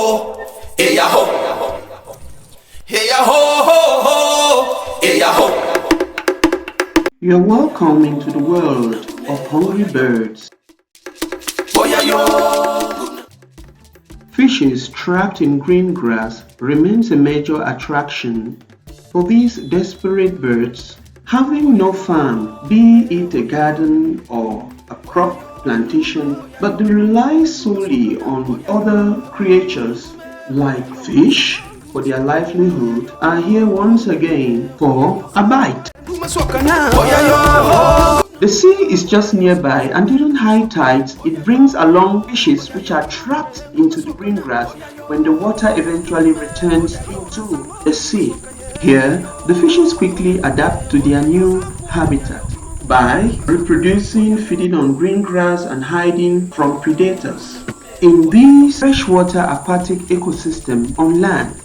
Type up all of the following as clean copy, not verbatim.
ho, hey ya ho, hey ya ho ho ho, hey ya ho. You are welcome into the world of hungry birds. Fishes trapped in green grass remains a major attraction for these desperate birds. Having no farm, be it a garden or a crop plantation, but they rely solely on other creatures like fish for their livelihood, are here once again for a bite. The sea is just nearby, and during high tides, it brings along fishes which are trapped into the green grass when the water eventually returns into the sea. Here, the fishes quickly adapt to their new habitat by reproducing, feeding on green grass, and hiding from predators in this freshwater aquatic ecosystem on land.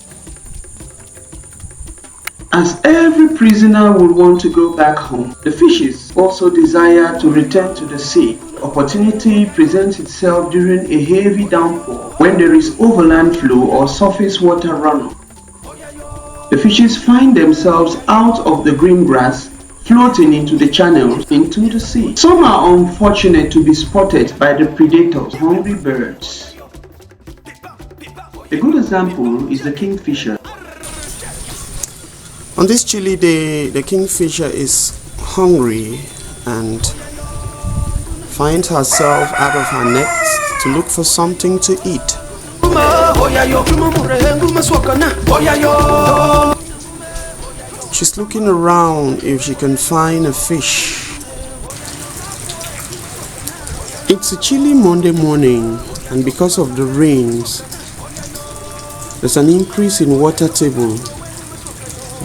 As every prisoner would want to go back home, the fishes also desire to return to the sea. The opportunity presents itself during a heavy downpour when there is overland flow or surface water runoff. The fishes find themselves out of the green grass, floating into the channels into the sea. Some are unfortunate to be spotted by the predators, hungry birds. A good example is the kingfisher. On this chilly day, the kingfisher is hungry and finds herself out of her nest to look for something to eat. She's looking around if she can find a fish. It's a chilly Monday morning, and because of the rains, there's an increase in water table,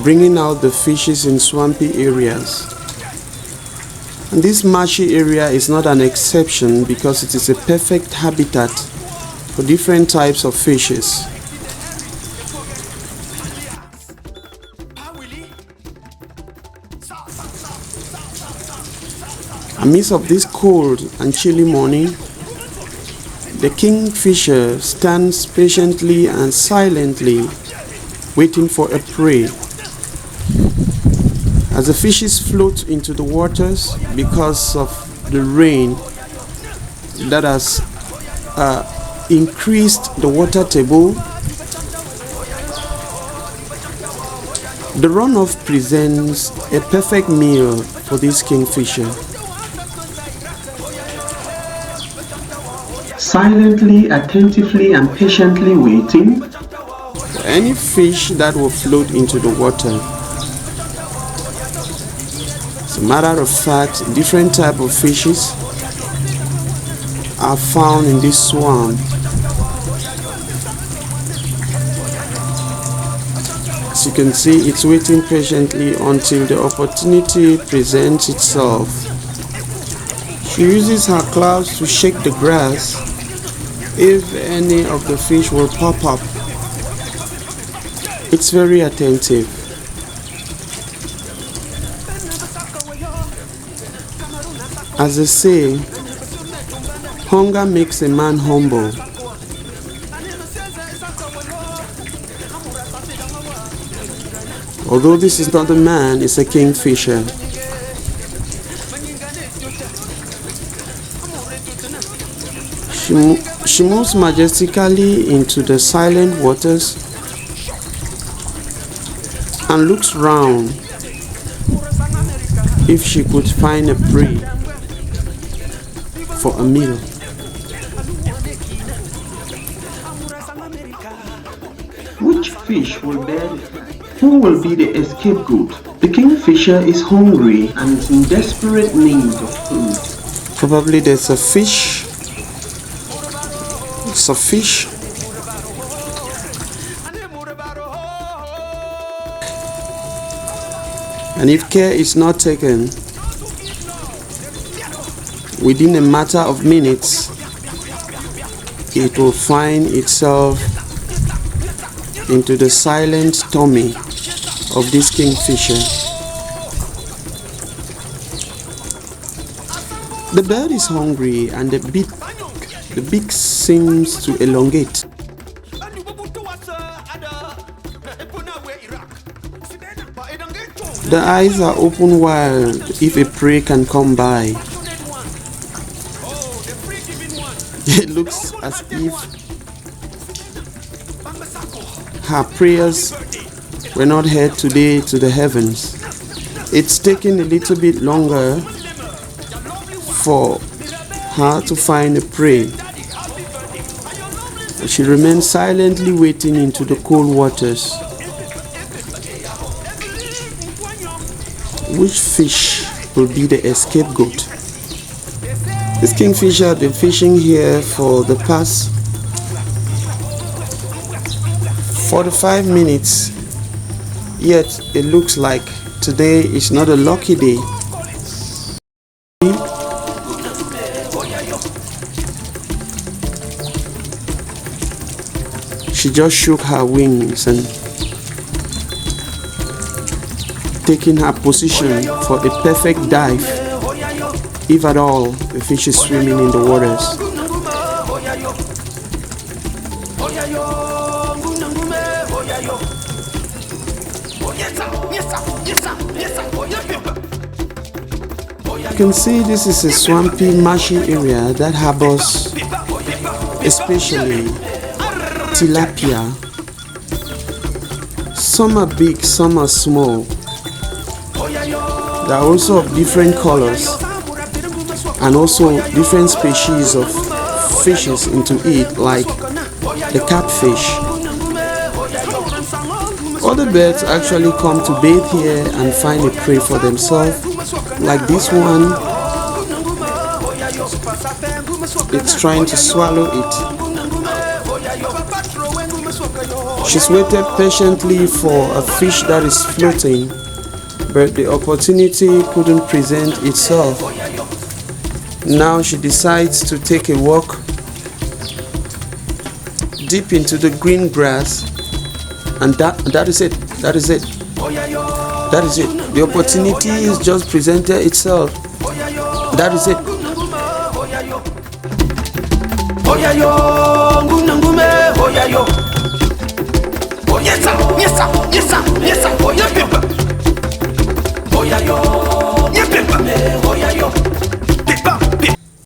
bringing out the fishes in swampy areas. And this marshy area is not an exception because it is a perfect habitat for different types of fishes. Amidst of this cold and chilly morning, the kingfisher stands patiently and silently waiting for a prey. As the fishes float into the waters because of the rain that has increased the water table, the runoff presents a perfect meal for this kingfisher. Silently, attentively, and patiently waiting for any fish that will float into the water. As a matter of fact, different types of fishes are found in this swamp. As you can see, it's waiting patiently until the opportunity presents itself. She uses her claws to shake the grass if any of the fish will pop up. It's very attentive. As they say, hunger makes a man humble. Although this is not a man, it's a kingfisher. She moves majestically into the silent waters and looks round if she could find a prey for a meal. Which fish will bear the fight? Who will be the scapegoat? The kingfisher is hungry and is in desperate need of food. Probably there's a fish. It's a fish. And if care is not taken, within a matter of minutes, it will find itself into the silent tummy of this kingfisher. The bird is hungry and the beak seems to elongate. The eyes are open wide if a prey can come by. It looks as if her prayers were not heard today to the heavens. It's taking a little bit longer for her to find a prey. She remains silently waiting into the cold waters. Which fish will be the scapegoat? This kingfisher has been fishing here for the past 45 minutes, yet it looks like today is not a lucky day. She just shook her wings and taking her position for a perfect dive, if at all the fish is swimming in the waters. You can see this is a swampy, marshy area that harbors especially tilapia. Some are big, some are small. There are also of different colors and also different species of fishes into it, like the catfish. Other birds actually come to bathe here and find a prey for themselves, like this one. It's trying to swallow it. She's waited patiently for a fish that is floating, but the opportunity couldn't present itself. Now she decides to take a walk deep into the green grass, and that is it. That is it. That is it. The opportunity is just presented itself. That is it.